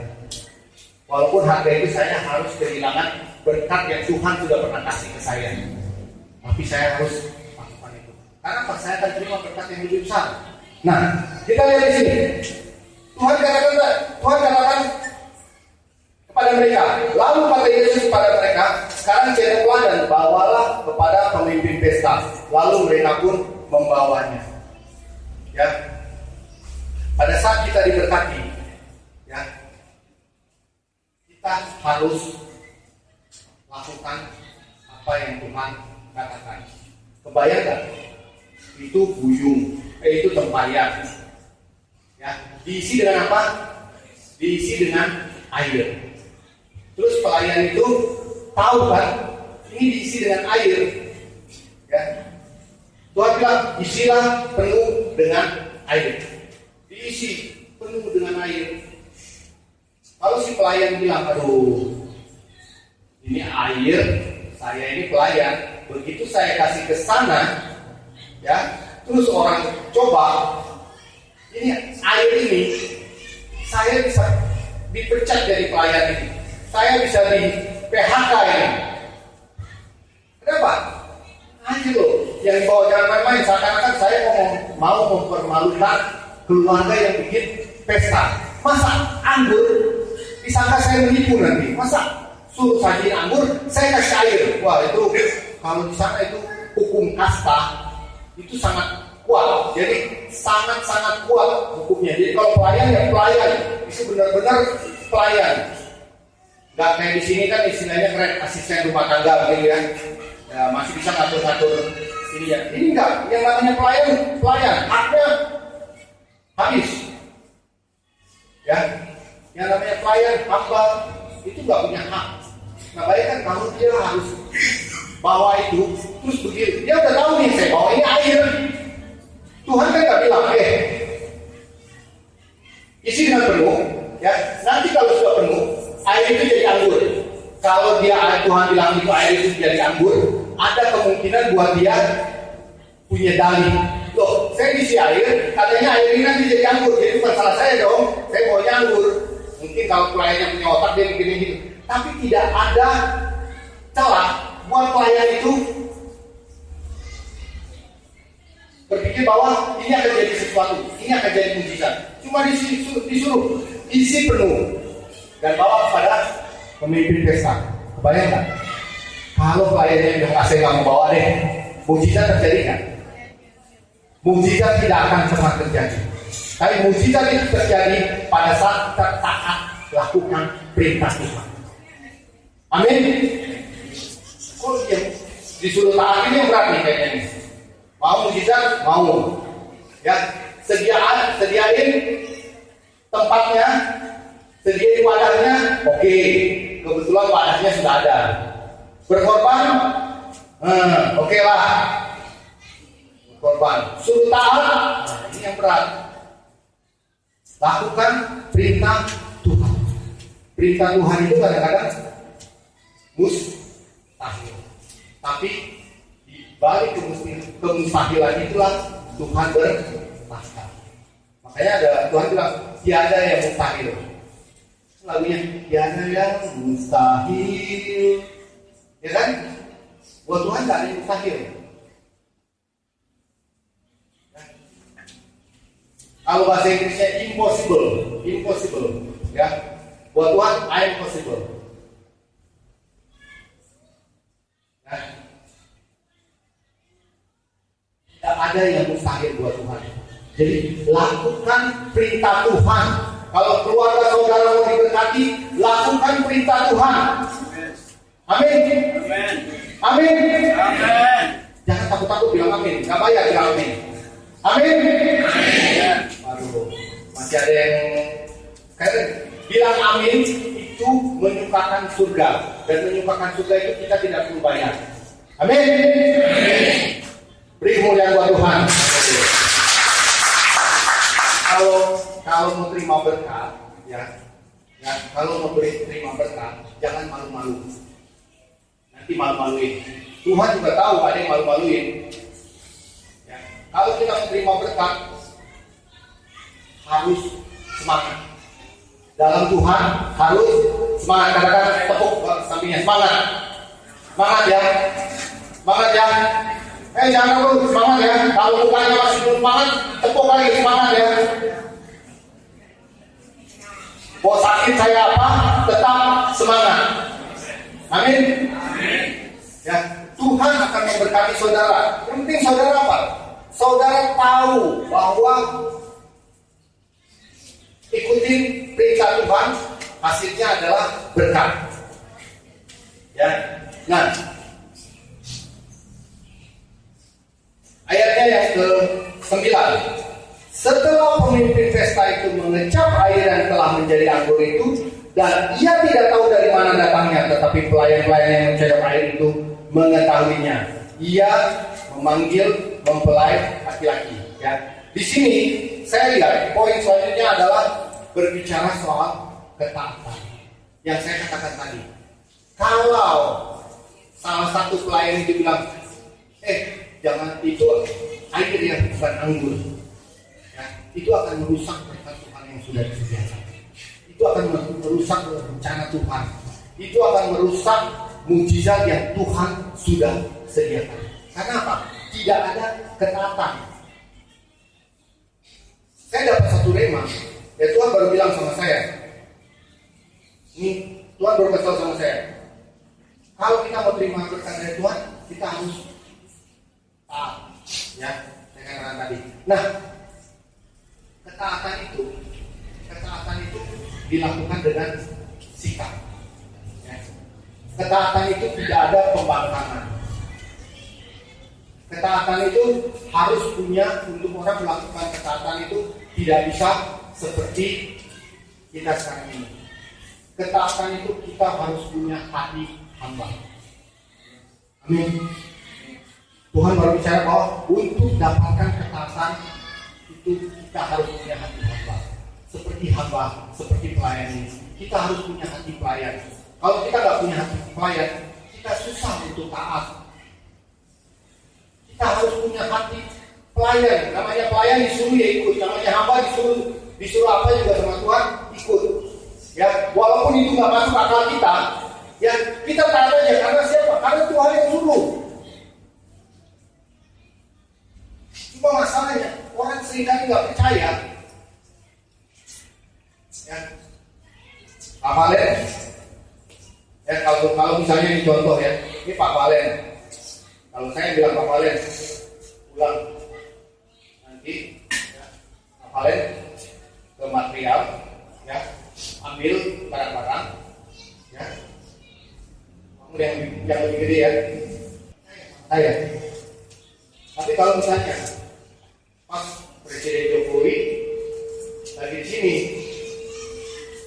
Walaupun harga itu saya harus kehilangan berkat yang Tuhan sudah pernah kasih ke saya. Tapi saya harus lakukan itu. Karena saya akan terima berkat yang lebih besar. Nah, kita lihat di sini. Tuhan katakan kepada mereka. Lalu kata Yesus kepada mereka, sekarang cenderunglah dan bawalah kepada pemimpin pesta. Lalu mereka pun membawanya. Ya. Pada saat kita diberkati, ya, kita harus lakukan apa yang Tuhan katakan. Kebayangkan? Itu buyung, itu tempayan. Ya, diisi dengan apa? Diisi dengan air. Terus pelayan itu tahu kan, ini diisi dengan air. Ya. Tuhan bilang, isilah penuh dengan air. Diisi penuh dengan air. Kalau si pelayan bilang, aduh, ini air, saya ini pelayan. Begitu saya kasih ke sana, ya, terus orang coba, ini air ini, saya bisa dipecat dari pelayan ini. Saya bisa di PHK ini. Kenapa? Ayo loh, yang dibawa jangan main-main. Seakan-akan saya mau mempermalukan keluarga yang bikin pesta. Masa anggur disangka saya menipu nanti? Masa suruh sajiin anggur, saya kasih air? Wah, itu kalau di sana itu hukum kasta itu sangat kuat. Jadi sangat-sangat kuat hukumnya. Jadi kalau pelayan ya pelayan, itu benar-benar pelayan. Gak kayak di sini kan istilahnya keren, asisten rumah tangga gitu ya. Ya masih bisa ngatur-ngatur ini ya. Ini enggak, yang namanya pelayan, haknya habis. Ya, yang namanya pelayan, hamba itu nggak punya hak. Nah, bayangkan kalau dia harus bawa itu, terus begitu, dia udah tahu nih saya bawa ini air. Tuhan kan nggak bilang, isi dengan penuh, ya. Nanti kalau sudah penuh, air itu jadi anggur. Kalau Tuhan bilang itu air itu jadi anggur, ada kemungkinan buat dia punya dalih. Loh, saya isi air, katanya air ini nanti jadi anggur. Jadi bukan salah saya dong, saya maunya anggur. Mungkin kalau pelayannya punya otak dia begini gitu. Tapi tidak ada celah buat pelayan itu berpikir bahwa ini akan jadi sesuatu, ini akan jadi mujizat. Cuma disuruh isi penuh dan bawa kepada pemimpin pesta. Kebayangkan? Kalau pelayannya bilang saya nggak mau bawa deh, mujizat terjadi kan? Mujizat tidak akan pernah terjadi. Tapi mujizat itu terjadi pada saat kita taat lakukan perintah Tuhan. Amin. Kok dia disuruh taat ini yang berat nih kayaknya nih. Mau mujizat? Mau. Ya, sediain tempatnya, sediain wadahnya. Oke, kebetulan wadahnya sudah ada. Berkorban? Oke lah. korban. Suruh taat, nah, ini yang berat. Lakukan perintah Tuhan. Perintah Tuhan itu kadang-kadang mustahil. Tapi di balik kemustahilan itulah Tuhan bertahta. Makanya ada Tuhan bilang tiada yang mustahil. Lagunya tiada yang mustahil. Ya kan? Buat Tuhan tidak ada yang mustahil. Kalau bahasa Inggrisnya impossible, ya. Buat Tuhan, I am possible. Nah, tidak ada yang mustahil buat Tuhan. Jadi lakukan perintah Tuhan. Kalau keluarga saudara mau diberkati, lakukan perintah Tuhan. Amin. Amin. Jangan takut-takut bilang amin. Gak bayar bilang amin. Amin. Aduh, masih ada yang bilang amin itu menyukakan surga, dan menyukakan surga itu kita tidak perlu bayar. Amin. Beri kemuliaan buat Tuhan. Kalau mau terima berkat, ya, kalau mau terima berkat, jangan malu-malu. Nanti malu-maluin. Tuhan juga tahu ada yang malu-maluin. Ya, kalau kita mau terima berkat, harus semangat. Dalam Tuhan harus semangat. Katakan tepuk sampingnya, semangat. Semangat ya. Semangat ya. Jangan dulu, semangat ya. Kalau mukanya masih belum semangat, tepuk lagi, semangat ya. Mau sakit saya apa, tetap semangat. Amin. Ya, Tuhan akan memberkati saudara. Yang penting saudara apa? Saudara tahu bahwa ikutin perintah Tuhan, hasilnya adalah berkat. Ya. Nah, ayatnya yang ke-9. Setelah pemimpin pesta itu mengecap air yang telah menjadi anggur itu, dan ia tidak tahu dari mana datangnya, tetapi pelayan-pelayan yang mencocok air itu mengetahuinya. Ia memanggil mempelai laki-laki. Ya. Di sini saya lihat poin selanjutnya adalah berbicara soal ketaatan. Yang saya katakan tadi, kalau salah satu pelayan itu bilang, jangan itu air yang bukan anggur, ya, itu akan merusak berkat Tuhan yang sudah disediakan. Itu akan merusak rencana Tuhan. Itu akan merusak mujizat yang Tuhan sudah sediakan. Karena apa? Tidak ada ketaatan. Saya dapat satu rema, ya Tuhan baru bilang sama saya. Ini Tuhan baru kasih sama saya. Kalau kita mau terima berkat dari Tuhan, kita harus taat. Ya, saya katakan tadi. Nah, ketaatan itu dilakukan dengan sikap. Ya. Ketaatan itu tidak ada pembangkangan. Ketaatan itu harus punya, untuk orang melakukan ketaatan itu tidak bisa seperti kita sekarang ini. Ketaatan itu kita harus punya hati hamba. Amin. Tuhan baru bicara bahwa untuk dapatkan ketaatan itu kita harus punya hati hamba. Seperti pelayan ini. Kita harus punya hati pelayan. Kalau kita nggak punya hati pelayan, kita susah untuk taat. Kita harus punya hati pelayan. Namanya pelayan disuruh ya ikut. Namanya hamba disuruh apa juga sama Tuhan ikut. Ya, walaupun itu nggak masuk akal kita, ya kita taat aja. Karena siapa? Karena Tuhan yang suruh. Cuma masalahnya orang seringkali nggak percaya. Ya, Pak Valen. Ya kalau misalnya ini contoh ya, ini Pak Valen. Kalau saya bilang Pak Valen, pulang nanti ya, Pak Valen ke material, ya ambil barang-barang, ya. Kamu yang lebih gede ya. Saya. Tapi kalau misalnya pas Presiden Jokowi lagi di sini,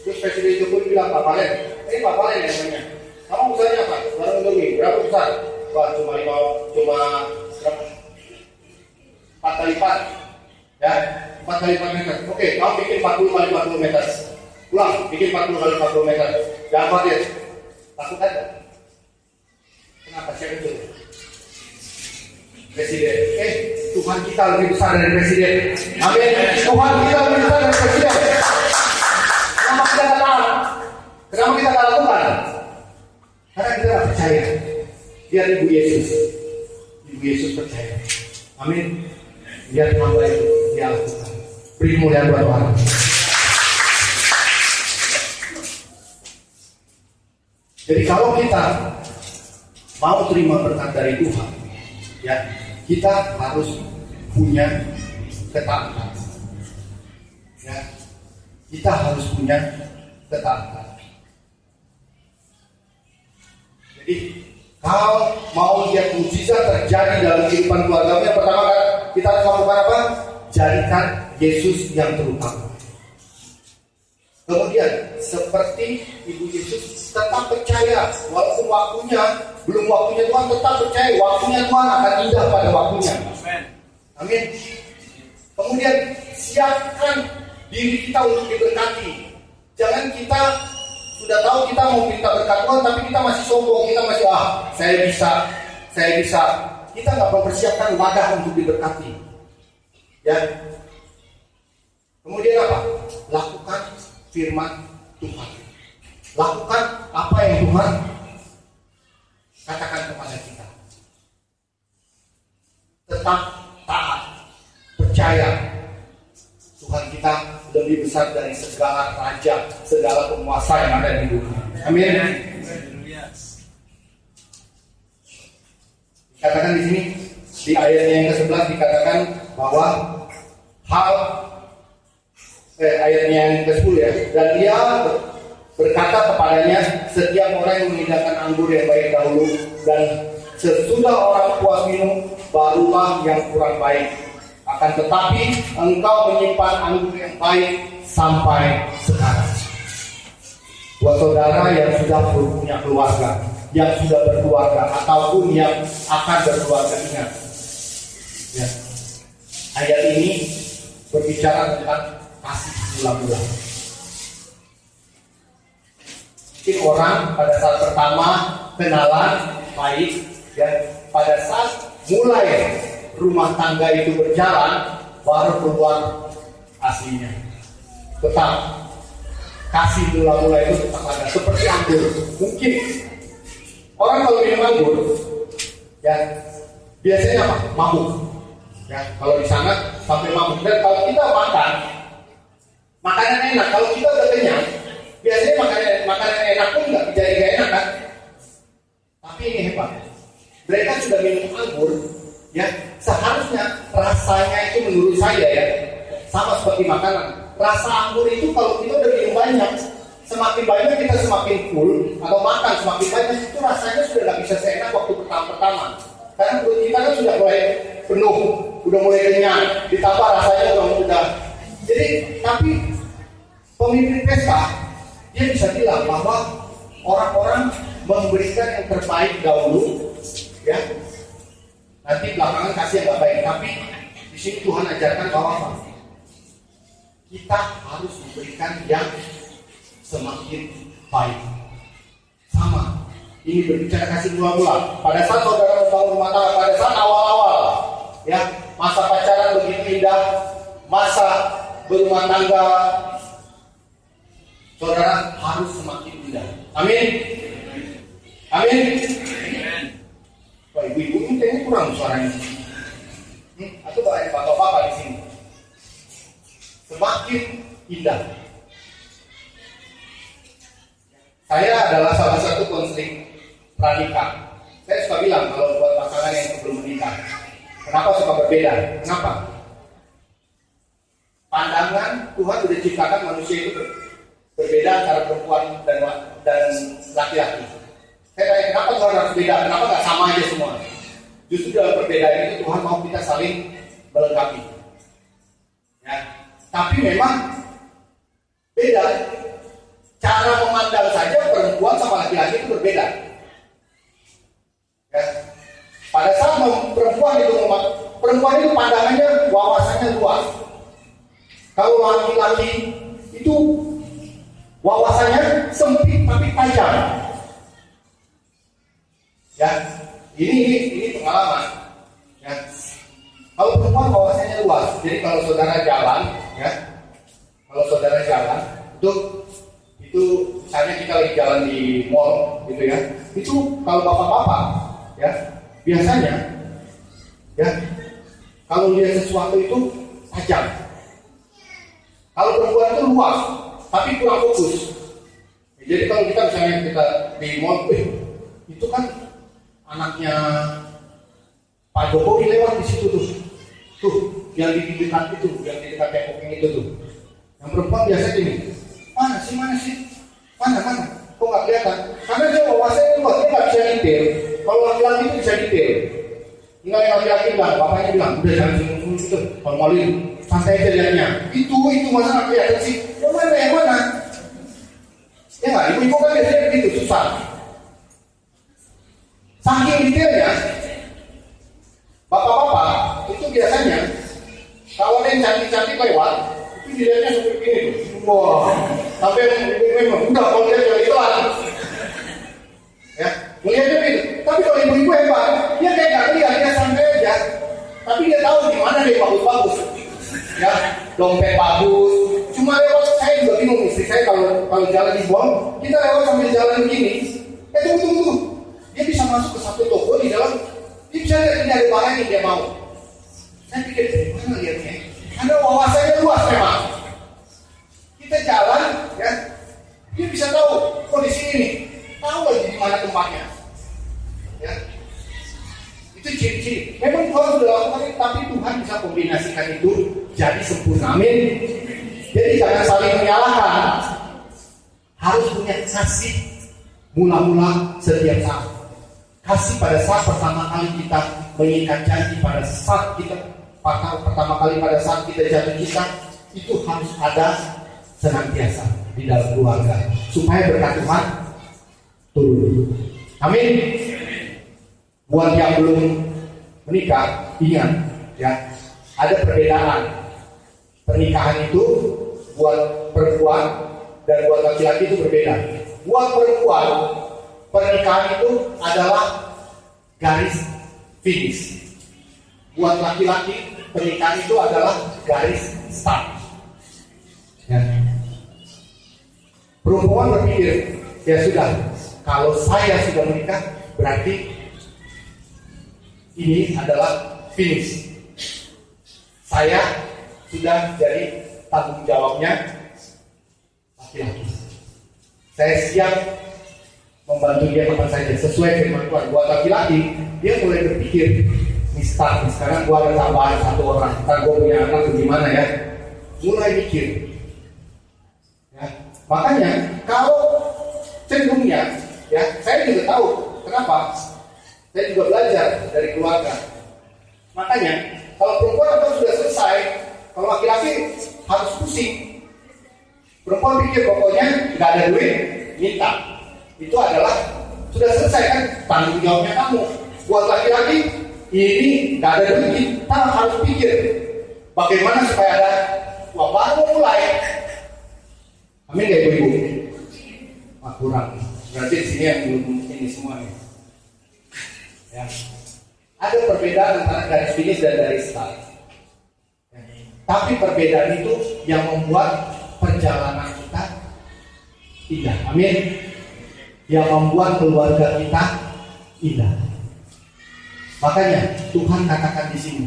terus Presiden Jokowi bilang Pak Valen, ini Pak Valen yang namanya. Kamu usahanya apa? Barang Indomie berapa besar? Wah cuma berapa? 4 kali 4. Ya, 4 kali 4 meter. Oke, kamu bikin 40 kali 40 meter. Ulang, bikin 40 kali 40 meter. Jangan khawatir. Takut aja. Kenapa siapa itu? Presiden. Tuhan kita lebih besar dari presiden. Amin. Tuhan kita lebih besar dari presiden. Kenapa kita tak tahu? Kenapa kita tak lakukan? Karena kita tak percaya. Lihat Ibu Yesus. Ibu Yesus percaya. Amin. Lihat hamba itu dia lakukan. Beri kemuliaan buat Tuhan. Jadi kalau kita mau terima berkat dari Tuhan, ya, kita harus punya ketaatan. Ya, kita harus punya ketaatan. Jadi kalau mau lihat mujizat terjadi dalam kehidupan keluarga, yang pertama kan kita harus melakukan apa? Jadikan Yesus yang terutama. Kemudian seperti Ibu Yesus tetap percaya walaupun belum waktunya Tuhan, tetap percaya waktunya Tuhan akan indah pada waktunya. Amin. Kemudian siapkan diri kita untuk diberkati. Jangan kita sudah tahu kita mau minta berkat Tuhan, tapi kita masih sombong, kita masih saya bisa. Kita nggak mempersiapkan wadah untuk diberkati. Ya. Kemudian apa? Lakukan firman Tuhan. Lakukan apa yang Tuhan katakan kepada kita. Tetap taat, percaya Tuhan kita lebih besar dari segala raja, segala penguasa yang ada di dunia. Amin. Dikatakan di sini di ayat yang ke-11 dikatakan bahwa ayatnya yang ke-10 ya. Dan dia berkata kepadanya, setiap orang yang meninggalkan anggur yang baik dahulu, dan sesudah orang puas minum, barulah yang kurang baik. Akan tetapi engkau menyimpan anggur yang baik sampai sekarang. Buat saudara yang sudah punya keluarga, yang sudah berkeluarga, ataupun yang akan berkeluarga, ingat ya, ayat ini berbicara tentang kasih mula-mula. Mungkin orang pada saat pertama kenalan baik, ya, pada saat mulai rumah tangga itu berjalan, baru keluar aslinya. Tetap kasih mula-mula itu tetap ada, seperti anggur. Mungkin orang kalau minum anggur, ya biasanya apa? Mabuk. Ya, kalau di sana sampai mabuk. Dan kalau kita makan makanan enak, kalau kita udah kenyang, biasanya makanan enak pun nggak enak kan? Tapi ini hebat, mereka sudah minum anggur, ya seharusnya rasanya itu menurut saya ya sama seperti makanan. Rasa anggur itu kalau kita udah minum banyak, semakin banyak kita semakin full, atau makan semakin banyak, itu rasanya sudah nggak bisa seenak waktu pertama-pertama. Karena perut kita kan sudah mulai penuh, udah mulai kenyang, ditambah rasanya udah. Jadi, tapi pemimpin pesta dia bisa bilang bahwa orang-orang memberikan yang terbaik dahulu, ya. Nanti belakangan kasih yang nggak baik. Tapi di sini Tuhan ajarkan bahwa apa? Kita harus memberikan yang semakin baik. Sama. Ini berbicara kasih mula-mula. Pada saat saudara membangun rumah tangga, pada saat awal-awal, ya masa pacaran begitu indah, masa berumah tangga, saudara harus semakin indah. Amin. Amin. Pak ibu-ibu ini kayaknya kurang suaranya. Atau bapak-bapak di sini. Semakin indah. Saya adalah salah satu konseling pranikah. Saya suka bilang kalau buat pasangan yang belum menikah, kenapa suka berbeda? Kenapa? Pandangan Tuhan sudah ciptakan manusia itu berbeda antara perempuan dan laki-laki. Saya tanya kenapa Tuhan harus beda? Kenapa nggak sama aja semua? Justru dalam perbedaan itu Tuhan mau kita saling melengkapi. Ya. Tapi memang beda. Cara memandang saja perempuan sama laki-laki itu berbeda. Ya. Pada saat perempuan itu perempuan itu pandangannya, wawasannya luas. Kalau laki-laki itu wawasannya sempit tapi tajam. Ya, ini pengalaman. Ya, kalau perempuan wawasannya luas. Jadi kalau saudara jalan, ya, kalau saudara jalan, itu misalnya kita lagi jalan di mall, gitu ya. Itu kalau bapak-bapak, ya, biasanya, ya, kalau lihat sesuatu itu tajam. Kalau perempuan itu luas, tapi kurang fokus. Jadi kalau kita misalnya kita di mall, itu kan anaknya Pak Jokowi lewat di situ tuh yang di dekat itu, yang di dekat tembok itu tuh. Yang perempuan biasa gini, mana sih, mana, kok nggak kelihatan? Karena dia wawasannya luas, dia nggak bisa detail. Kalau laki-laki itu bisa detail. Tinggal yang laki-laki bilang, bapaknya bilang, udah jangan sungguh gitu, kalau malin, santai aja lihatnya. Itu masalah kelihatan sih. Yang mana? Ya nggak, ibu-ibu kan biasanya begitu, susah. Saking detailnya, bapak-bapak itu biasanya kalau ada yang cantik-cantik lewat, itu dilihatnya seperti ini tuh. Wah, sampai memang udah kalau dia jalan-jalan. Ya, melihatnya begitu. Tapi kalau ibu-ibu hebat, dia kayak nggak lihat, dia santai aja. Tapi dia tahu di mana dia bagus-bagus. Ya, dompet bagus. Cuma lewat, saya juga bingung istri saya kalau jalan di mall, kita lewat sambil jalan begini. Tunggu. Dia bisa masuk ke satu toko di dalam, dia bisa lihat ini ada barang yang dia mau. Saya pikir, mana lihatnya? Karena wawasannya luas memang. Kita jalan, ya, dia bisa tahu, di sini nih, tahu lagi di mana tempatnya. Ya, itu ciri-ciri. Memang Tuhan sudah lakukan itu, tapi Tuhan bisa kombinasikan itu jadi sempurna. Amin. Jadi jangan saling menyalahkan. Harus punya kasih mula-mula setiap saat. Kasih pada saat pertama kali kita mengikat janji, pada saat kita pertama kali pada saat kita jatuh cinta, itu harus ada senantiasa di dalam keluarga supaya berkat Tuhan turun. Amin. Buat yang belum menikah, ingat ya, ada perbedaan. Pernikahan itu buat perempuan dan buat laki-laki itu berbeda. Buat perempuan, pernikahan itu adalah garis finish. Buat laki-laki, pernikahan itu adalah garis start. Ya. Perempuan berpikir, ya sudah, kalau saya sudah menikah, berarti ini adalah finish. Saya sudah jadi tanggung jawabnya laki-laki. Saya siap membantu dia kapan saja sesuai firman Tuhan. Buat laki-laki, dia mulai berpikir, sekarang gua ada tambahan satu orang, ntar gua punya anak gimana ya? Mulai mikir. Ya. Makanya kalau cenderungnya, ya saya juga tahu kenapa. Saya juga belajar dari keluarga. Makanya kalau perempuan atau sudah selesai, kalau laki-laki harus pusing. Perempuan pikir pokoknya nggak ada duit, minta. Itu adalah sudah selesai kan tanggung jawabnya kamu. Buat laki-laki ini nggak ada duit, kita harus pikir bagaimana supaya ada uang baru mulai. Amin ya ibu-ibu. Kurang. Berarti di sini yang belum ini semua nih. Ya. Ada perbedaan antara garis finish dan garis start. Ya. Tapi perbedaan itu yang membuat perjalanan kita indah. Amin. Yang membuat keluarga kita indah. Makanya Tuhan katakan di sini,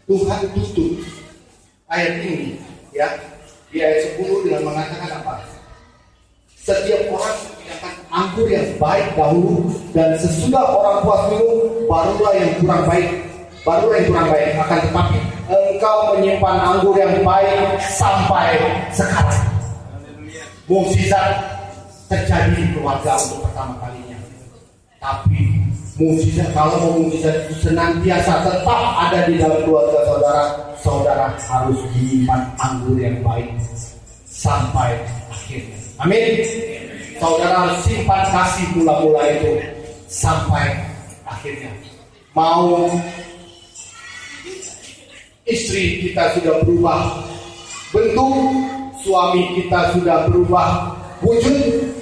Tuhan tutup ayat ini, ya, di ayat 10 dengan mengatakan apa? Setiap orang menyediakan anggur yang baik dahulu, dan sesudah orang puas minum, barulah yang kurang baik. Akan tetapi engkau menyimpan anggur yang baik sampai sekarang. Mukjizat terjadi di keluarga untuk pertama kalinya. Tapi mukjizat, kalau mau mukjizat itu senantiasa tetap ada di dalam keluarga saudara harus menyimpan anggur yang baik sampai akhirnya. Amin. Saudara harus simpan kasih mula-mula itu sampai akhirnya. Mau istri kita sudah berubah bentuk, suami kita sudah berubah wujud,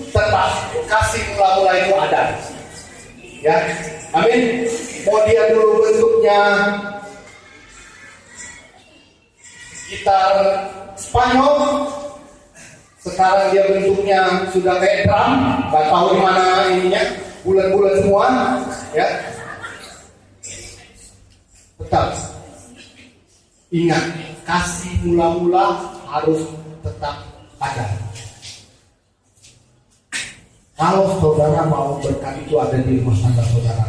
tetap kasih mula-mula itu ada. Ya, amin. Mau dia dulu bentuknya gitar Spanyol, sekarang dia bentuknya sudah kayak drum, nggak tahu di mana ininya, bulat-bulat semua, ya. Tetap ingat, kasih mula-mula harus tetap ada. Kalau saudara mau berkat itu ada di rumah tangga saudara,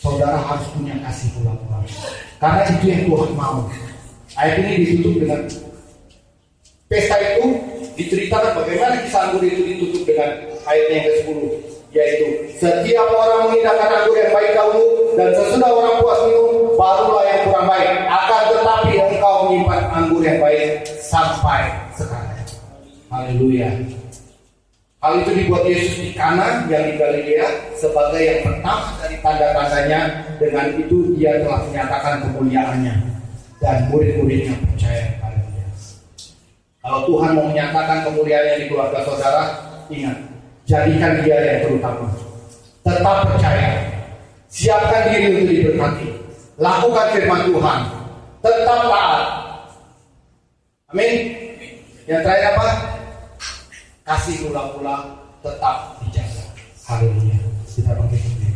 saudara harus punya kasih mula-mula. Karena itu yang Tuhan mau. Ayat ini ditutup dengan pesta itu, diceritakan bagaimana kisah anggur itu ditutup dengan ayat yang ke-10, yaitu setiap orang mengindahkan anggur yang baik dahulu, dan sesudah orang puas minum, barulah yang kurang baik. Akan tetapi engkau menyimpan anggur yang baik sampai sekarang. Haleluya. Hal itu dibuat Yesus di Kana yang di Galilea sebagai yang pertama dari tanda-tandanya. Dengan itu dia telah menyatakan kemuliaannya, dan murid-muridnya percaya kepada dia. Kalau Tuhan mau menyatakan kemuliaannya di keluarga saudara, ingat, jadikan dia yang terutama. Tetap percaya, siapkan diri untuk diberkati, lakukan firman Tuhan, tetap taat. Amin. Yang terakhir apa? Kasih mula-mula tetap dijaga. Haleluya. Kita bangkit.